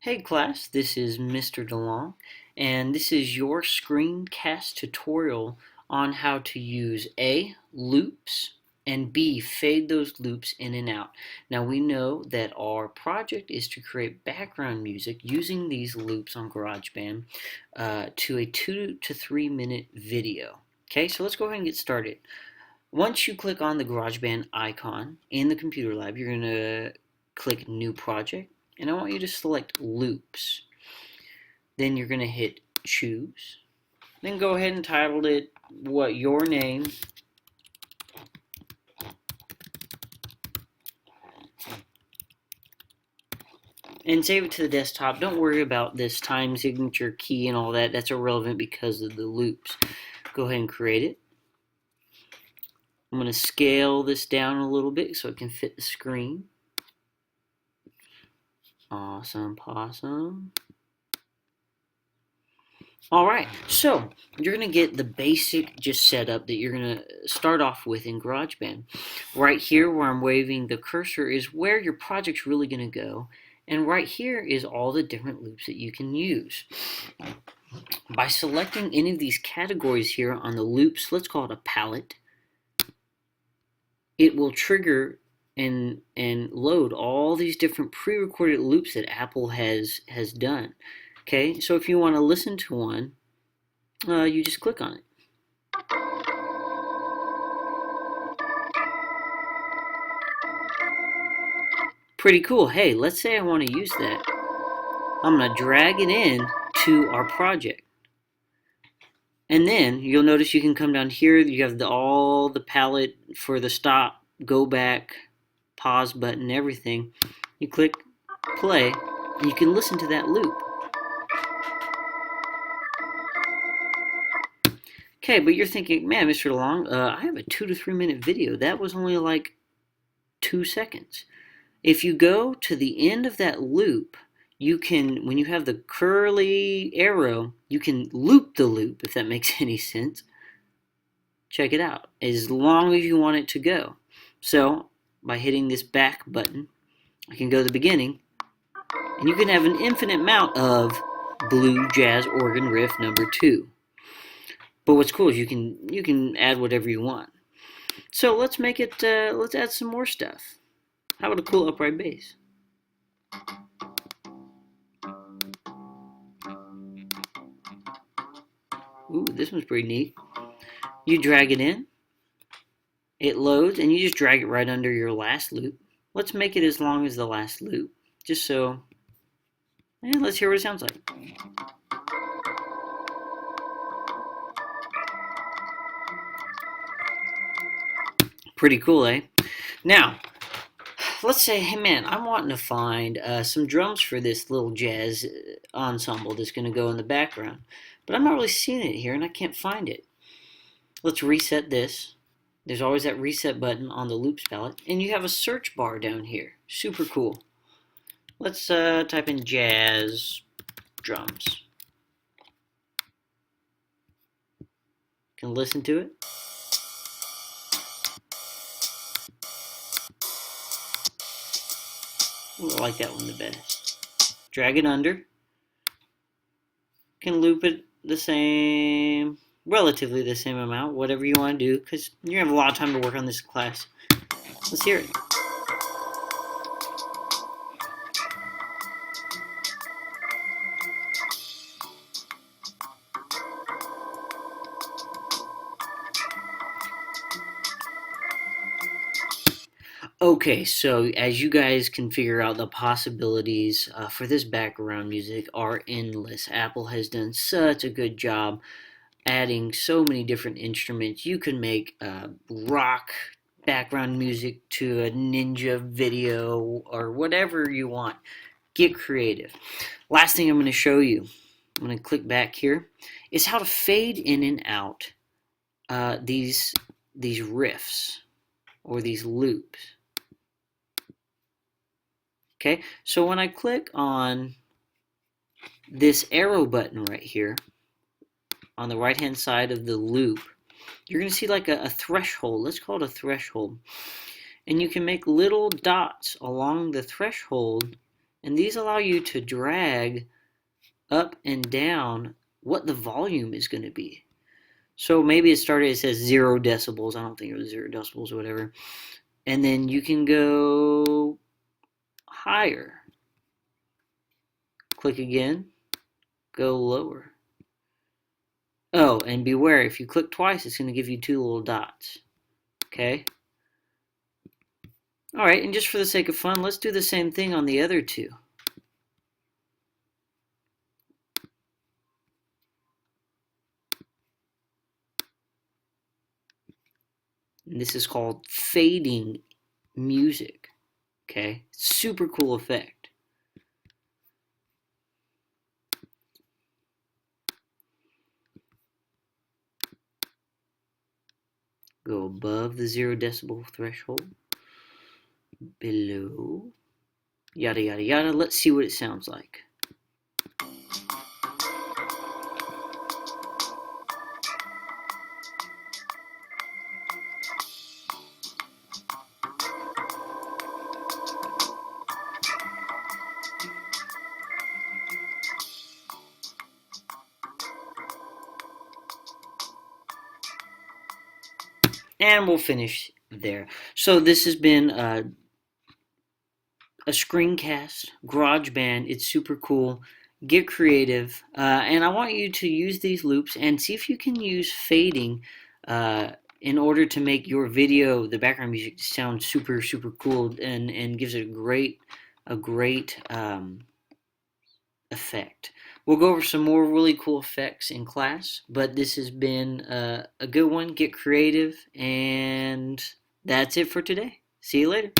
Hey class, this is Mr. DeLong, and this is your screencast tutorial on how to use A, loops, and B, fade those loops in and out. Now we know that our project is to create background music using these loops on GarageBand to a 2 to 3 minute video. Okay, so let's go ahead and get started. Once you click on the GarageBand icon in the computer lab, you're going to click New Project, and I want you to select Loops. Then you're going to hit Choose. Then go ahead and title it your name. And save it to the desktop. Don't worry about this time signature key and all that. That's irrelevant because of the loops. Go ahead and create it. I'm going to scale this down a little bit so it can fit the screen. Awesome possum. Alright, so you're going to get the basic just setup that you're going to start off with in GarageBand. Right here where I'm waving the cursor is where your project's really going to go. And right here is all the different loops that you can use. By selecting any of these categories here on the loops, let's call it a palette, it will trigger and load all these different pre-recorded loops that Apple has done. Okay, so if you want to listen to one, you just click on it. Pretty cool. Hey, let's say I want to use that. I'm going to drag it in to our project. And then you'll notice you can come down here. You have all the palette for the stop, go back, pause button, everything. You click play, and you can listen to that loop. Okay, but you're thinking, man, Mr. DeLong, I have a 2 to 3 minute video. That was only like 2 seconds. If you go to the end of that loop, you can, when you have the curly arrow, you can loop the loop, if that makes any sense. Check it out, as long as you want it to go. So, by hitting this back button, I can go to the beginning, and you can have an infinite amount of blue jazz organ riff number 2. But what's cool is you can add whatever you want. So let's make it. Let's add some more stuff. How about a cool upright bass? Ooh, this one's pretty neat. You drag it in, it loads, and you just drag it right under your last loop. Let's make it as long as the last loop, just so. And let's hear what it sounds like. Pretty cool, eh? Now, let's say, hey man, I'm wanting to find some drums for this little jazz ensemble that's going to go in the background. But I'm not really seeing it here and I can't find it. Let's reset this. There's always that reset button on the loops palette. And you have a search bar down here. Super cool. Let's type in jazz drums. Can listen to it. Ooh, I like that one the best. Drag it under. Can loop it the same, relatively the same amount, whatever you want to do, because you're going to have a lot of time to work on this class. Let's hear it. Okay, so as you guys can figure out, the possibilities for this background music are endless. Apple has done such a good job adding so many different instruments. You can make rock background music to a ninja video or whatever you want. Get creative. Last thing I'm going to show you, I'm going to click back here, is how to fade in and out these riffs or these loops. Okay, so when I click on this arrow button right here on the right hand side of the loop, you're going to see like a threshold. Let's call it a threshold. And you can make little dots along the threshold And these allow you to drag up and down what the volume is going to be. So maybe it says 0 decibels. I don't think it was 0 decibels or whatever. And then you can go higher. Click again. Go lower. Oh, and beware, if you click twice, it's going to give you 2 little dots. Okay? Alright, and just for the sake of fun, let's do the same thing on the other 2. And this is called fading music. Okay? Super cool effect. Go above the 0 decibel threshold. Below. Yada yada yada. Let's see what it sounds like. And we'll finish there. So this has been a screencast, GarageBand. It's super cool. Get creative. And I want you to use these loops and see if you can use fading in order to make your video, the background music, sound super, super cool and gives it a great effect. We'll go over some more really cool effects in class, but this has been a good one. Get creative, and that's it for today. See you later.